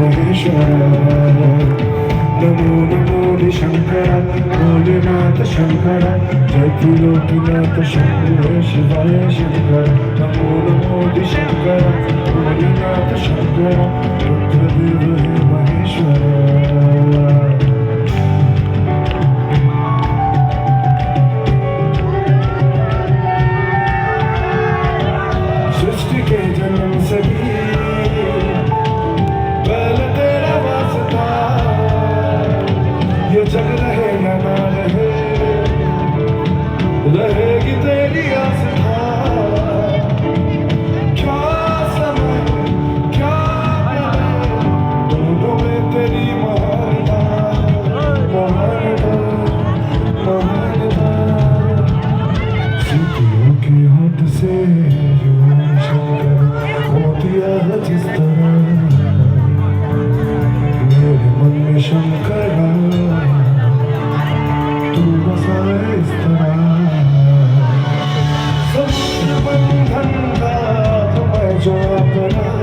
महेश्वरा नमो नमो शंकरा भोलेनाथ शंकरा जय त्रिलोकीनाथ शंभो शिवाय शंकर नमो नमो शंकरा भोलेनाथ शंकरा रुद्रदेव हे महेश्वरा सृष्टि के जन्म से भी पहले तेरा वास्ता ये जग रहे या ना रहे रहेगी तेरी आस्था क्या समय क्या दोनों में तेरी महानता महानता महानता सीतियों के हाथ से जिस तरह मेरे मन में शंकरा तू बसा इस तरह समुद्र बंधन का मैं जो अपना